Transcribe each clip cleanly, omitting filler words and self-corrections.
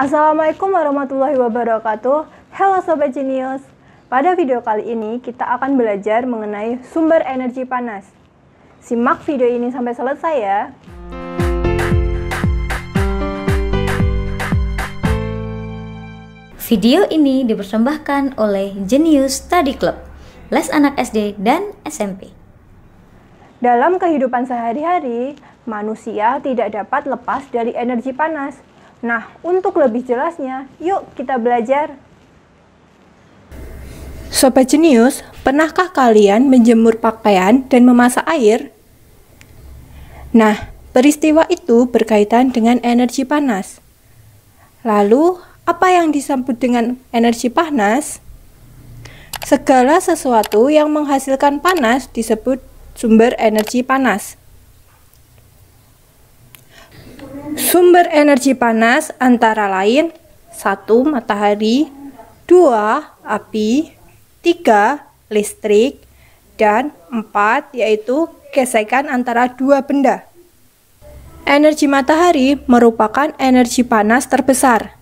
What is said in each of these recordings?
Assalamualaikum warahmatullahi wabarakatuh. Halo Sobat Genius. Pada video kali ini kita akan belajar mengenai sumber energi panas. Simak video ini sampai selesai ya. Video ini dipersembahkan oleh Genius Study Club, les anak SD dan SMP. Dalam kehidupan sehari-hari, manusia tidak dapat lepas dari energi panas. Nah, untuk lebih jelasnya, yuk kita belajar. Sobat Jenius, pernahkah kalian menjemur pakaian dan memasak air? Nah, peristiwa itu berkaitan dengan energi panas. Lalu, apa yang disebut dengan energi panas? Segala sesuatu yang menghasilkan panas disebut sumber energi panas. Sumber energi panas antara lain 1. Matahari, 2. Api, 3. Listrik, dan 4. Yaitu gesekan antara dua benda. Energi matahari merupakan energi panas terbesar.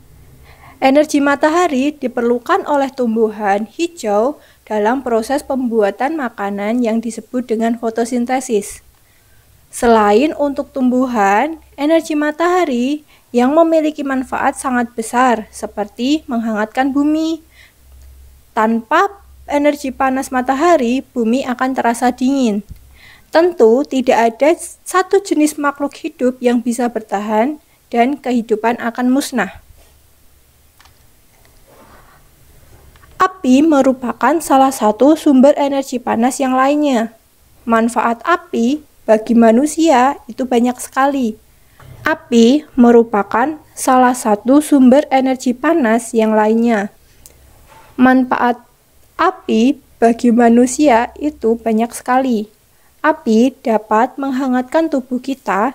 Energi matahari diperlukan oleh tumbuhan hijau dalam proses pembuatan makanan yang disebut dengan fotosintesis. Selain untuk tumbuhan, energi matahari yang memiliki manfaat sangat besar seperti menghangatkan bumi. Tanpa energi panas matahari, bumi akan terasa dingin. Tentu tidak ada satu jenis makhluk hidup yang bisa bertahan dan kehidupan akan musnah. Api merupakan salah satu sumber energi panas yang lainnya. Manfaat api bagi manusia itu banyak sekali. Api merupakan salah satu sumber energi panas yang lainnya. Manfaat api bagi manusia itu banyak sekali. Api dapat menghangatkan tubuh kita.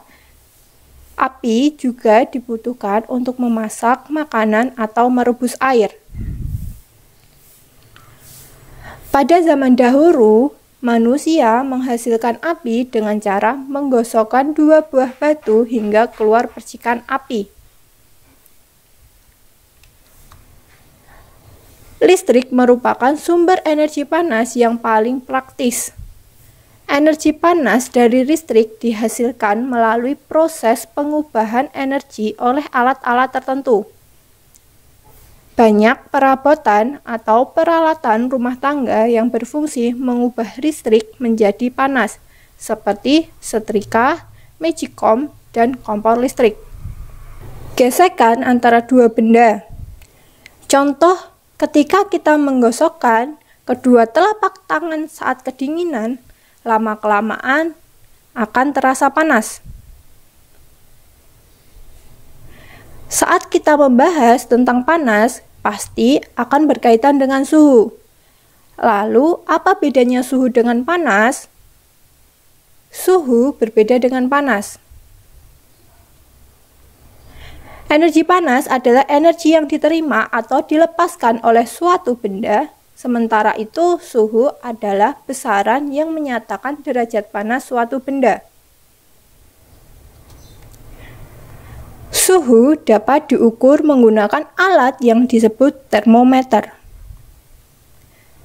Api juga dibutuhkan untuk memasak makanan atau merebus air. Pada zaman dahulu, manusia menghasilkan api dengan cara menggosokkan dua buah batu hingga keluar percikan api. Listrik merupakan sumber energi panas yang paling praktis. Energi panas dari listrik dihasilkan melalui proses pengubahan energi oleh alat-alat tertentu. Banyak perabotan atau peralatan rumah tangga yang berfungsi mengubah listrik menjadi panas, seperti setrika, magicom, dan kompor listrik. Gesekan antara dua benda. Contoh, ketika kita menggosokkan kedua telapak tangan saat kedinginan, lama-kelamaan akan terasa panas. Saat kita membahas tentang panas, pasti akan berkaitan dengan suhu. Lalu, apa bedanya suhu dengan panas? Suhu berbeda dengan panas. Energi panas adalah energi yang diterima atau dilepaskan oleh suatu benda, sementara itu suhu adalah besaran yang menyatakan derajat panas suatu benda. Suhu dapat diukur menggunakan alat yang disebut termometer.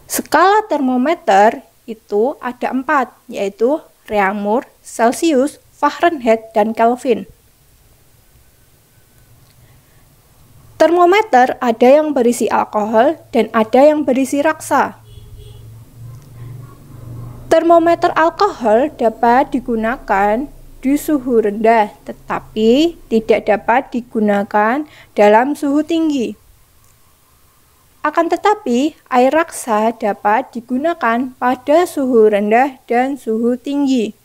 Skala termometer itu ada 4, yaitu Reaumur, Celsius, Fahrenheit, dan Kelvin. Termometer ada yang berisi alkohol dan ada yang berisi raksa. Termometer alkohol dapat digunakan di suhu rendah, tetapi tidak dapat digunakan dalam suhu tinggi. Akan tetapi, air raksa dapat digunakan pada suhu rendah dan suhu tinggi.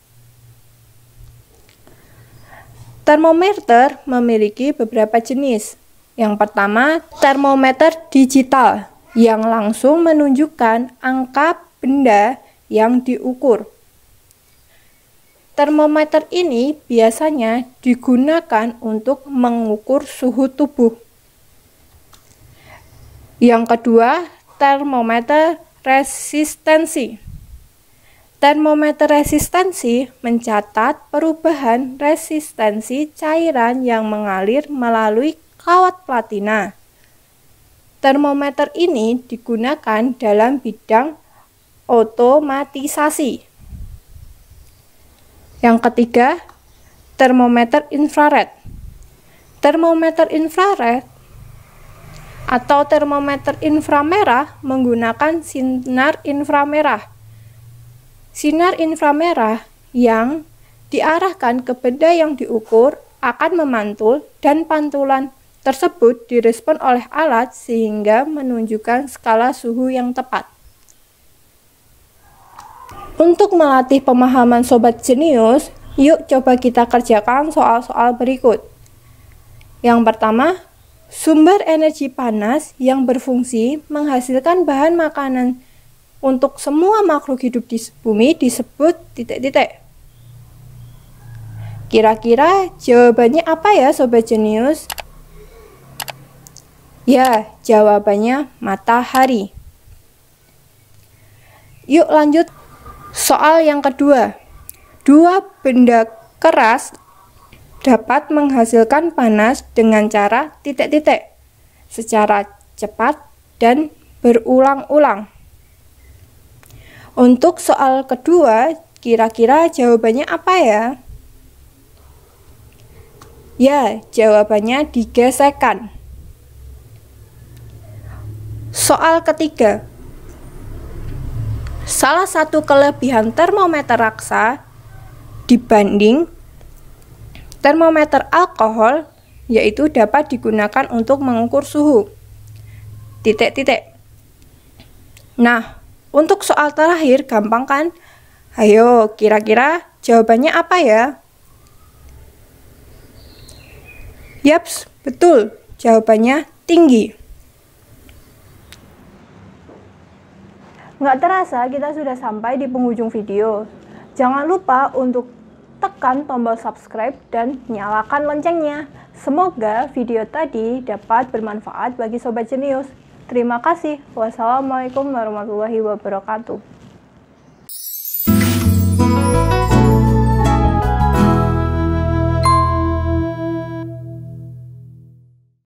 Termometer memiliki beberapa jenis. Yang pertama, termometer digital yang langsung menunjukkan angka benda yang diukur. Termometer ini biasanya digunakan untuk mengukur suhu tubuh. Yang kedua, termometer resistensi. Termometer resistensi mencatat perubahan resistensi cairan yang mengalir melalui kawat platina. Termometer ini digunakan dalam bidang otomatisasi. Yang ketiga, termometer infrared. Termometer infrared atau termometer inframerah menggunakan sinar inframerah. Sinar inframerah yang diarahkan ke benda yang diukur akan memantul dan pantulan tersebut direspon oleh alat sehingga menunjukkan skala suhu yang tepat. Untuk melatih pemahaman Sobat Jenius, yuk coba kita kerjakan soal-soal berikut. Yang pertama, sumber energi panas yang berfungsi menghasilkan bahan makanan untuk semua makhluk hidup di bumi disebut titik-titik. Kira-kira jawabannya apa ya Sobat Jenius? Ya, jawabannya matahari. Yuk lanjut. Soal yang kedua. Dua benda keras dapat menghasilkan panas dengan cara titik-titik secara cepat dan berulang-ulang. Untuk soal kedua, kira-kira jawabannya apa ya? Ya, jawabannya digesekkan. Soal ketiga. Salah satu kelebihan termometer raksa dibanding termometer alkohol yaitu dapat digunakan untuk mengukur suhu. Titik-titik. Nah, untuk soal terakhir gampang kan? Ayo, kira-kira jawabannya apa ya? Yaps, betul. Jawabannya tinggi. Nggak terasa kita sudah sampai di penghujung video. Jangan lupa untuk tekan tombol subscribe dan nyalakan loncengnya. Semoga video tadi dapat bermanfaat bagi Sobat Jenius. Terima kasih. Wassalamualaikum warahmatullahi wabarakatuh.